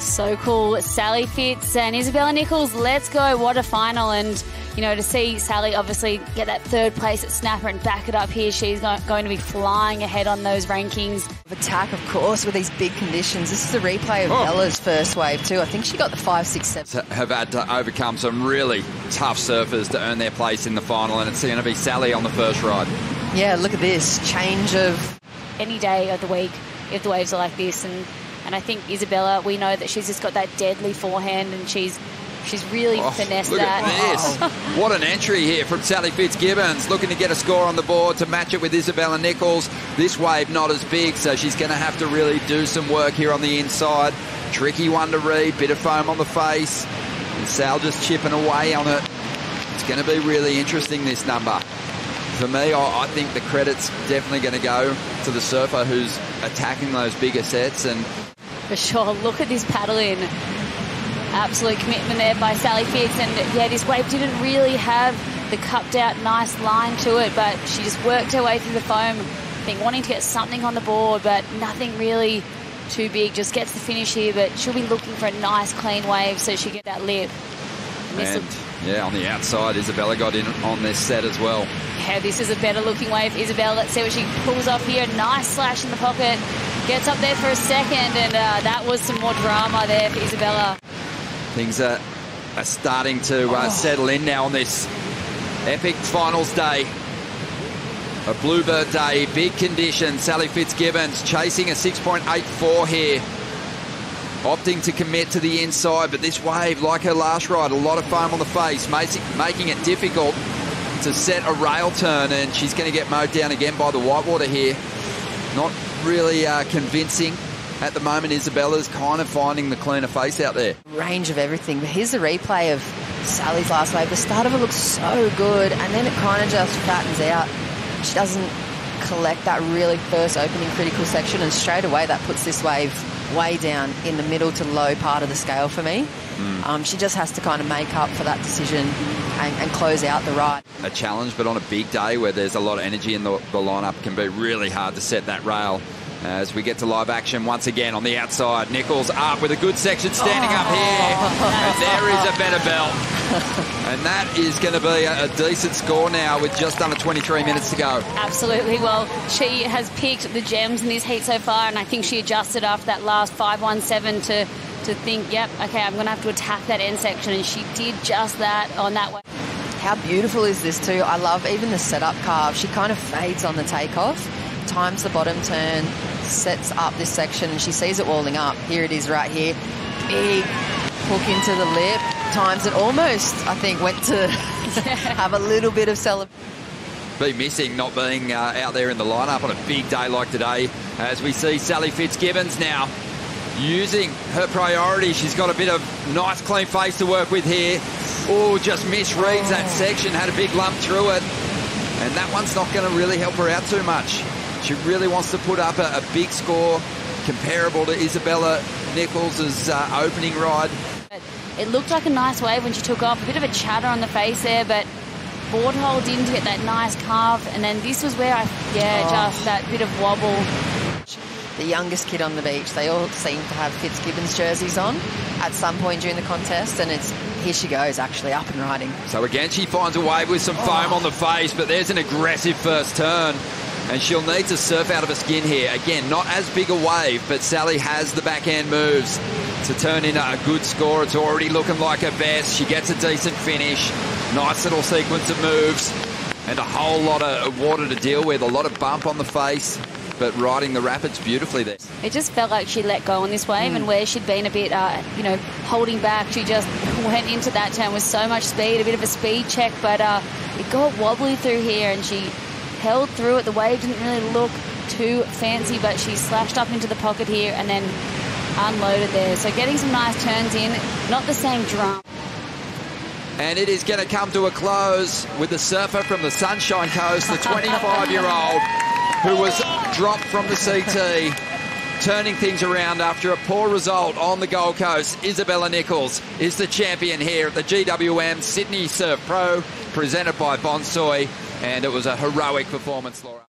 So cool. Sally Fitz and Isabella Nichols, let's go. What a final. And, you know, to see Sally obviously get that third place at Snapper and back it up here, she's going to be flying ahead on those rankings. Attack, of course, with these big conditions. This is a replay of Bella's first wave too. I think she got the 5, 6, 7. Have had to overcome some really tough surfers to earn their place in the final, and it's going to be Sally on the first ride. Yeah, look at this change of... Any day of the week, if the waves are like this, and I think Isabella, we know that she's just got that deadly forehand, and she's really finessed look that. At this. What an entry here from Sally Fitzgibbons, looking to get a score on the board to match it with Isabella Nichols. This wave not as big, so she's going to have to really do some work here on the inside. Tricky one to read, bit of foam on the face, and Sal just chipping away on it. It's going to be really interesting, this number. For me, I think the credit's definitely going to go to the surfer who's attacking those bigger sets. And for sure, look at this paddle in. Absolute commitment there by Sally Fitz, and yeah, this wave didn't really have the cupped out nice line to it, but she just worked her way through the foam, I think wanting to get something on the board, but nothing really too big. Just gets the finish here, but she'll be looking for a nice clean wave so she get that lip. And yeah, on the outside, Isabella got in on this set as well. Yeah, this is a better looking wave. Isabella, let's see what she pulls off here. Nice slash in the pocket, gets up there for a second, and that was some more drama there for Isabella. Things are starting to settle in now on this epic finals day. A Bluebird day, big conditions. Sally Fitzgibbons chasing a 6.84 here. Opting to commit to the inside, but this wave, like her last ride, a lot of foam on the face, making it difficult to set a rail turn, and she's going to get mowed down again by the whitewater here. Not really convincing. At the moment, Isabella's kind of finding the cleaner face out there. Range of everything. But here's the replay of Sally's last wave. The start of it looks so good, and then it kind of just fattens out. She doesn't collect that really first opening critical section, and straight away that puts this wave way down in the middle to low part of the scale for me. She just has to kind of make up for that decision and close out the ride. A challenge, but on a big day where there's a lot of energy in the lineup, can be really hard to set that rail. As we get to live action once again on the outside, Nichols up with a good section standing up here, and there is a better belt. And that is going to be a decent score now with just under 23 minutes to go. Absolutely. Well, she has picked the gems in this heat so far, and I think she adjusted after that last 5.17 to think, yep, okay, I'm going to have to attack that end section, and she did just that on that way. How beautiful is this too? I love even the setup carve. She kind of fades on the takeoff, times the bottom turn, sets up this section, and she sees it walling up. Here it is right here. Big hook into the lip. Times it almost, I think, went to have a little bit of celebration. Be missing not being out there in the lineup on a big day like today, as we see Sally Fitzgibbons now using her priority. She's got a bit of nice clean face to work with here. Oh, just misreads that section, had a big lump through it, and that one's not going to really help her out too much. She really wants to put up a big score comparable to Isabella Nichols' opening ride. It looked like a nice wave when she took off. A bit of a chatter on the face there, but board hole didn't get that nice carve. And then this was where just that bit of wobble. The youngest kid on the beach, they all seem to have Fitzgibbons jerseys on at some point during the contest, and here she goes, actually up and riding. So again, she finds a wave with some foam on the face, but there's an aggressive first turn, and she'll need to surf out of her skin here. Again, not as big a wave, but Sally has the backhand moves to turn in a good score. It's already looking like her best. She gets a decent finish. Nice little sequence of moves, and a whole lot of water to deal with, a lot of bump on the face, but riding the rapids beautifully there. It just felt like she let go on this wave, and where she'd been a bit, holding back, she just went into that turn with so much speed, a bit of a speed check, but it got wobbly through here, and she held through it. The wave didn't really look too fancy, but she slashed up into the pocket here and then unloaded there. So getting some nice turns in, not the same drum. And it is going to come to a close with the surfer from the Sunshine Coast, the 25-year-old who was dropped from the CT, turning things around after a poor result on the Gold Coast. Isabella Nichols is the champion here at the GWM Sydney Surf Pro, presented by Bonsoy, and it was a heroic performance, Laura.